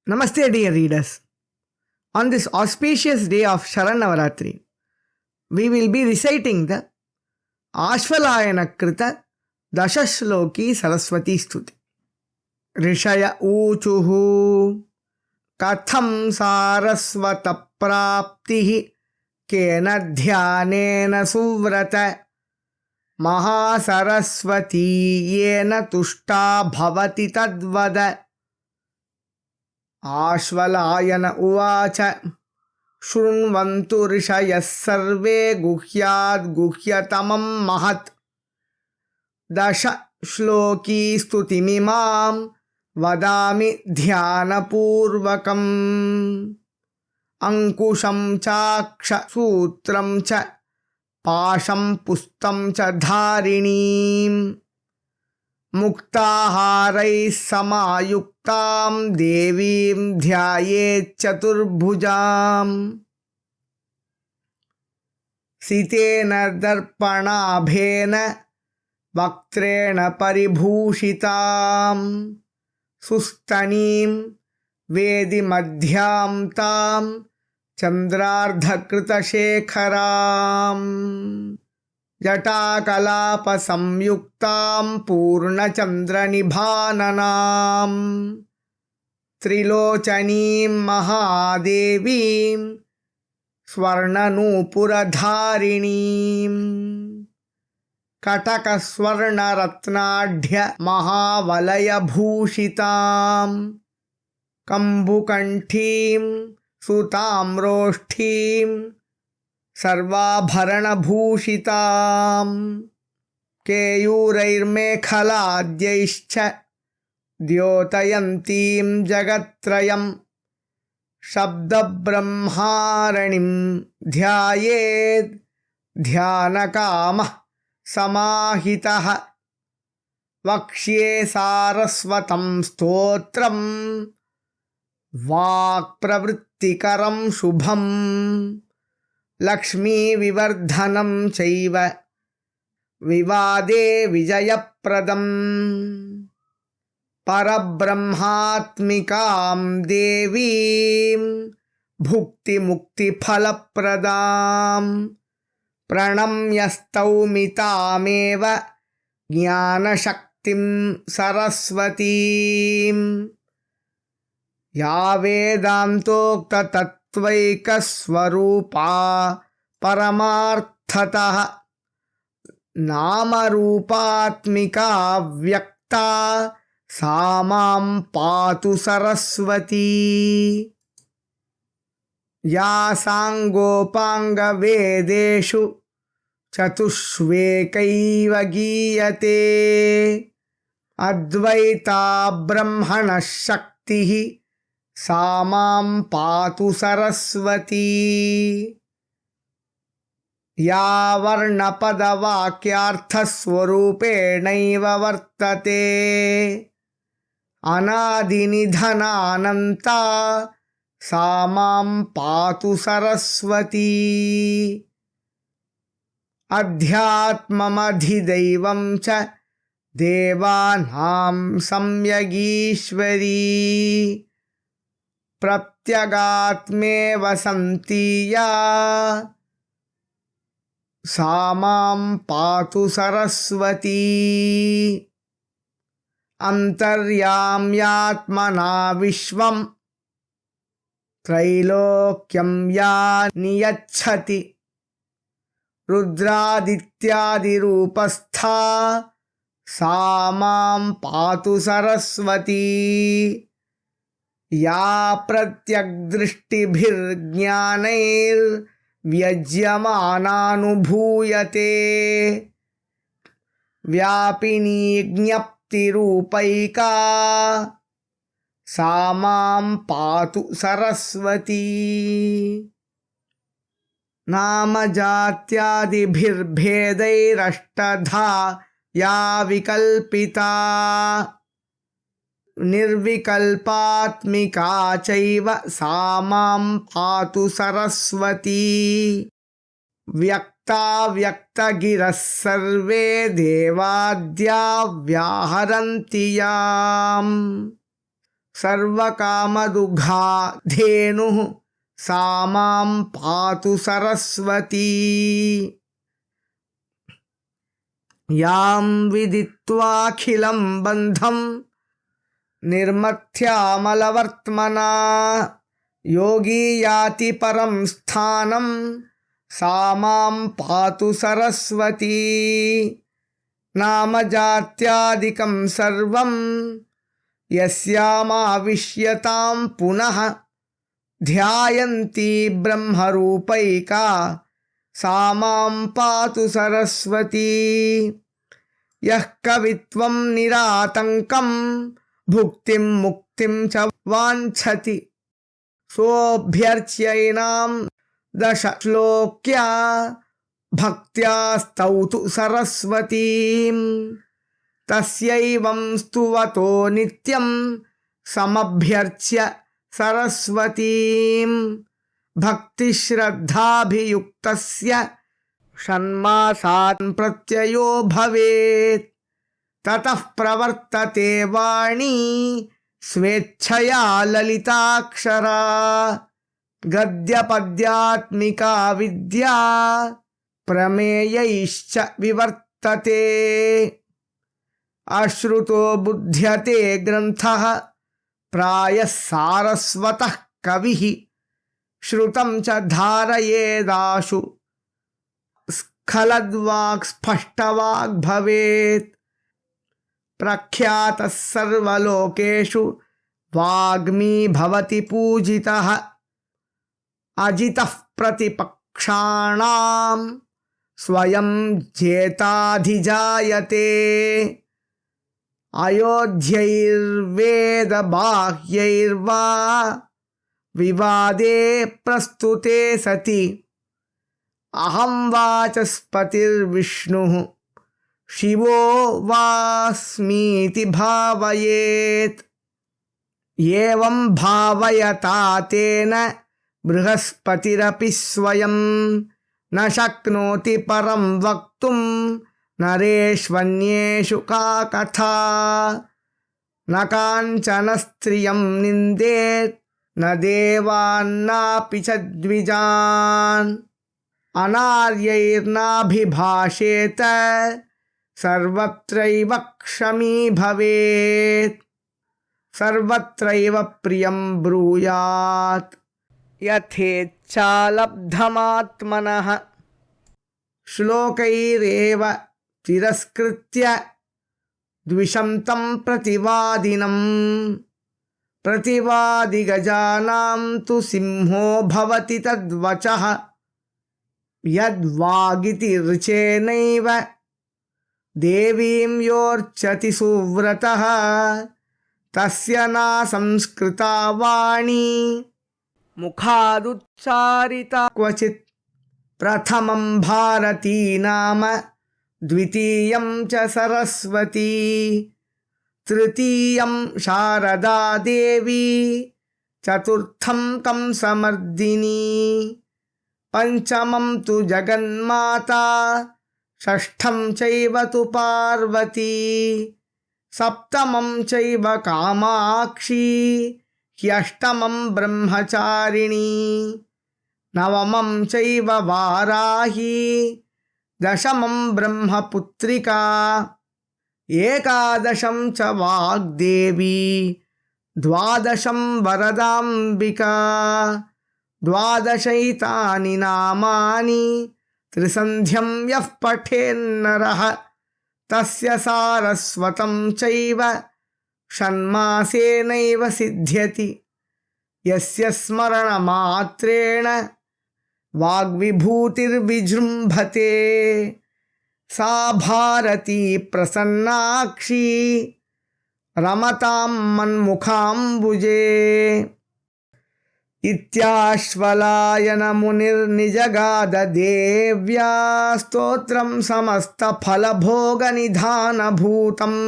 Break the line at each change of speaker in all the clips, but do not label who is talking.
Namaste, dear readers. On this auspicious day of Sharanavaratri, we will be reciting the Ashvalayana Krita Dashashloki Saraswati Stuti. Rishaya Uchuhu Katham Sarasvata Praptihi Kena Dhyanena Suvrata Mahasaraswati Yena Tushta Bhavati Tadvada. Ashvalayana उवाच शृण्वन्तु ऋषयः सर्वे गुह्याद् गुह्यतमं महत् दश श्लोकी स्तुतिमिमां वदामि ध्यानपूर्वकम् अंकुशं चाक्षसूत्रं च पाशं पुस्तं च धारिणीम् मुक्ताहारैः समायुक्तां देवीं ध्यायेत् चतुर्भुजाम् सितेन दर्पणाभेन वक्त्रेण परिभूषितां सुस्तनीं वेदिमध्यां तां चन्द्रार्धकृतशेखराम् जटाकलापसंयुक्तां पूर्णचन्द्रनिभाननां त्रिलोचनीं महादेवीं स्वर्णनूपुरधारिणीं कटकस्वर्णरत्नाढ्य महावलयभूषितां कम्बुकण्ठीं सुताम्रोष्ठीं सर्वाभरणभूषितां केयूरैर्मेखलाद्यैश्च द्योतयन्तीं जगत्त्रयं शब्दब्रह्मारणिं ध्यायेत् ध्यानकामः समाहितः वक्ष्ये सारस्वतं स्तोत्रं वाक्प्रवृत्तिकरं शुभम् लक्ष्मी विवर्धनं चैव विवादे विजयप्रदम् परब्रह्मात्मिकां देवीं भुक्तिमुक्तिफलप्रदां प्रणम्य स्तौमि तामेव ज्ञानशक्तिं सरस्वतीं या वेदान्तोक्ततत्त्वैकस्वरूपा परमार्थतः नामरूपात्मिका व्यक्ता सा मां पातु सरस्वती या साङ्गोपाङ्गवेदेषु चतुष्वेकैव गीयते अद्वैता ब्रह्मणः शक्तिः सा मां पातु सरस्वती या वर्णपदवाक्यार्थस्वरूपेणैव वर्तते अनादिनिधनानन्ता सा मां पातु सरस्वती अध्यात्ममधिदैवं च देवानां सम्यगीश्वरी प्रत्यगात्मेव सन्तीया सा मां पातु सरस्वती अन्तर्याम्यात्मना विश्वं त्रैलोक्यं या नियच्छति रुद्रादित्यादिरूपस्था सा मां पातु सरस्वती या प्रत्यग्दृष्टिभिर्ज्ञानैर्व्यज्यमानानुभूयते व्यापिनी ज्ञप्तिरूपैका सा मां पातु सरस्वती नामजात्यादिभिर्भेदैरष्टधा या विकल्पिता निर्विकल्पात्मिका चैव सा मां पातु सरस्वती व्यक्ता व्यक्तगिरः सर्वे देवाद्या व्याहरन्ति याम् सर्वकामदुघा धेनुः सा मां पातु सरस्वती। यां विदित्वाखिलं बन्धं निर्मथ्यामलवर्त्मना योगी याति परं स्थानं सा मां पातु सरस्वती। नामजात्यादिकं सर्वं यस्यामाविश्यतां पुनः ध्यायन्ती ब्रह्मरूपैका सा मां पातु सरस्वती। यः कवित्वं निरातङ्कं भुक्तिं मुक्तिं च वाञ्छति सोऽभ्यर्च्यैनां दशश्लोक्या भक्त्या स्तौतु सरस्वतीं। तस्यैवं स्तुवतो नित्यं समभ्यर्च्य सरस्वतीं। भक्तिश्रद्धाभियुक्तस्य षण्मासान् प्रत्ययो भवेत्। ततः प्रवर्तते वाणी स्वेच्छया ललिताक्षरा। गद्यपद्यात्मिका विद्या प्रमेयैश्च विवर्तते। अश्रुतो बुध्यते ग्रन्थः प्रायः सारस्वतः कविः। श्रुतं च धारयेदाशु स्खलद्वाक् स्पष्टवाग् भवेत्। प्रख्यातः सर्वलोकेषु वाग्मी भवति पूजितः। अजितः प्रतिपक्षाणां स्वयं जेताधिजायते। अयोध्यैर्वेदबाह्यैर्वा विवादे प्रस्तुते सति अहं वाचस्पतिर्विष्णुः शिवो वास्मीति भावयेत्। एवं भावयता तेन बृहस्पतिरपि स्वयं न शक्नोति परं वक्तुं नरेष्वन्येषु का कथा। न काञ्चन स्त्रियं निन्देत् न देवान्नापि च द्विजान्। अनार्यैर्नाभिभाषेत सर्वत्रैव क्षमी भवेत्। सर्वत्रैव प्रियं ब्रूयात् यथेच्छालब्धमात्मनः। श्लोकैरेव तिरस्कृत्य द्विषन्तं प्रतिवादिनं। प्रतिवादिगजानां तु सिंहो भवति तद्वचः। यद्वागिति ऋचेनैव देवीं योर्चति सुव्रतः तस्य नासंस्कृता वाणी मुखादुच्चारिता क्वचित्। प्रथमं भारती नाम द्वितीयं च सरस्वती तृतीयं शारदा देवी चतुर्थं कंसमर्दिनी पंचमं तु जगन्माता षष्ठं चैव तु पार्वती सप्तमं चैव कामाक्षी ह्यष्टमं ब्रह्मचारिणी नवमं चैव वाराही दशमं ब्रह्मपुत्रिका एकादशं च वाग्देवी द्वादशं वरदाम्बिका द्वादशैतानि नामानि त्रिसन्ध्यं यः पठेन्नरः तस्य सारस्वतं चैव षण्मासेनैव सिद्ध्यति यस्य स्मरणमात्रेण वाग्विभूतिर्विजृम्भते सा भारती प्रसन्नाक्षी रमतां मन्मुखाम्बुजे इत्याश्वलायनमुनिर्निजगाद देव्या स्तोत्रं समस्तफलभोगनिधानभूतम्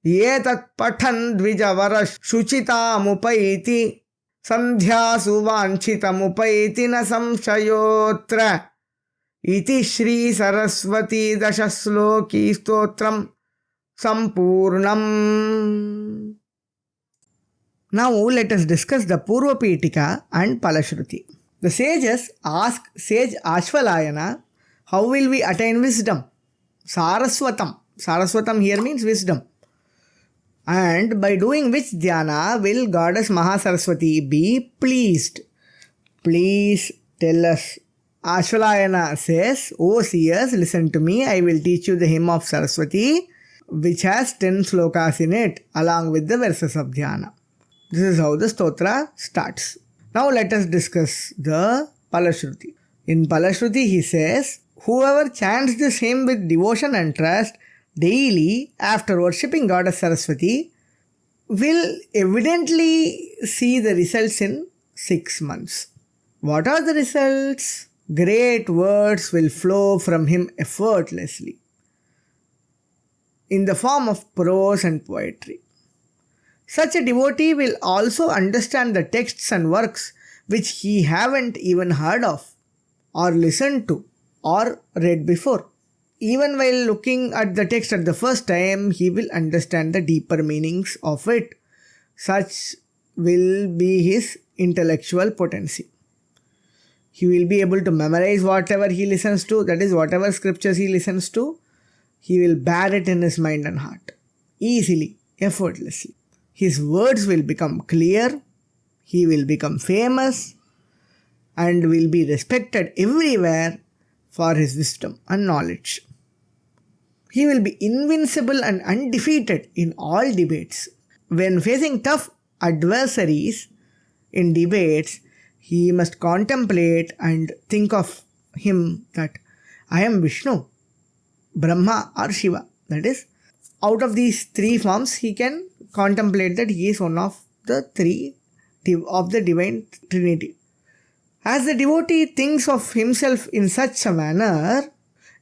एतत् पठन् द्विजवरः शुचितामुपैति सन्ध्यासु वाञ्छितमुपैति न संशयोऽत्र इति श्री सरस्वती दशश्लोकी स्तोत्रं सम्पूर्णम्। Now let us discuss the Purva Pitika and Palashruti. The sages ask sage Ashvalayana, how will we attain wisdom? Saraswatam. Saraswatam here means wisdom. And by doing which dhyana will goddess Mahasaraswati be pleased? Please tell us. Ashvalayana says, O seers, listen to me. I will teach you the hymn of Saraswati, which has 10 slokas in it, along with the verses of dhyana. This is how the stotra starts. Now let us discuss the Palashruti. In Palashruti he says, whoever chants this hymn with devotion and trust daily after worshipping goddess Saraswati will evidently see the results in 6 months. What are the results? Great words will flow from him effortlessly in the form of prose and poetry. Such a devotee will also understand the texts and works which he haven't even heard of or listened to or read before. Even while looking at the text at the first time, he will understand the deeper meanings of it. Such will be his intellectual potency. He will be able to memorize whatever he listens to, that is, whatever scriptures he listens to, he will bear it in his mind and heart, easily, effortlessly. His words will become clear, he will become famous, and will be respected everywhere for his wisdom and knowledge. He will be invincible and undefeated in all debates. When facing tough adversaries in debates, he must contemplate and think of him that I am Vishnu, Brahma or Shiva. That is, out of these 3 forms, he can contemplate that he is one of the 3 of the divine trinity. As the devotee thinks of himself in such a manner,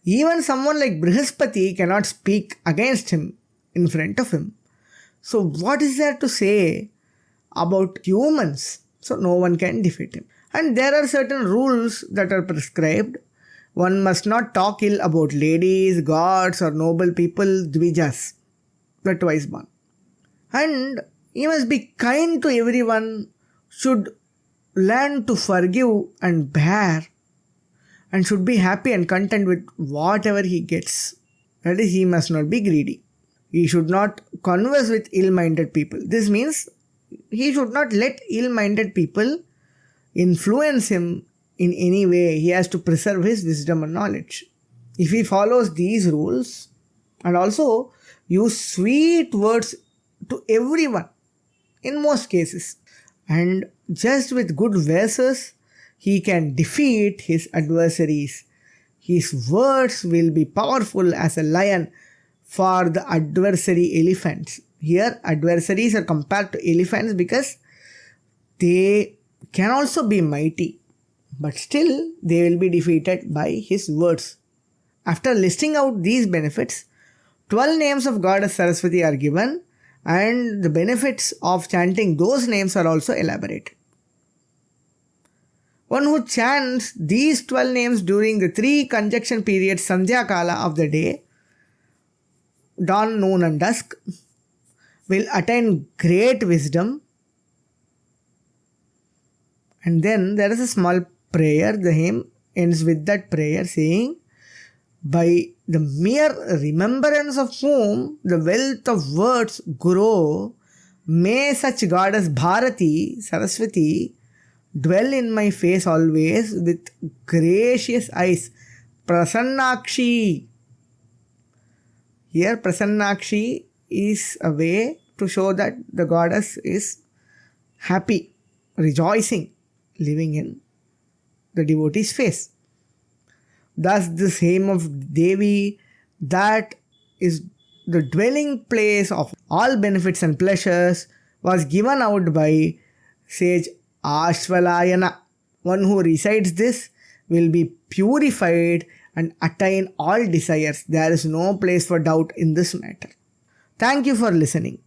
even someone like Brihaspati cannot speak against him in front of him. So what is there to say about humans? So no one can defeat him. And there are certain rules that are prescribed. One must not talk ill about ladies, gods or noble people, dvijas, the twice born. And he must be kind to everyone, should learn to forgive and bear, and should be happy and content with whatever he gets. That is, he must not be greedy. He should not converse with ill-minded people. This means he should not let ill-minded people influence him in any way. He has to preserve his wisdom and knowledge. If he follows these rules and also use sweet words to everyone in most cases, and just with good verses, he can defeat his adversaries. His words will be powerful as a lion for the adversary elephants. Here, adversaries are compared to elephants because they can also be mighty, but still they will be defeated by his words. After listing out these benefits, 12 names of Goddess Saraswati are given, and the benefits of chanting those names are also elaborated. One who chants these 12 names during the 3 conjunction periods Sandhya Kala of the day, dawn, noon and dusk, will attain great wisdom. And then there is a small prayer. The hymn ends with that prayer saying, by the mere remembrance of whom the wealth of words grow, may such goddess Bharati, Saraswati, dwell in my face always with gracious eyes. Prasannakshi. Here Prasannakshi is a way to show that the goddess is happy, rejoicing, living in the devotee's face. Thus this hymn of Devi, that is the dwelling place of all benefits and pleasures, was given out by sage Ashvalayana. One who recites this will be purified and attain all desires. There is no place for doubt in this matter. Thank you for listening.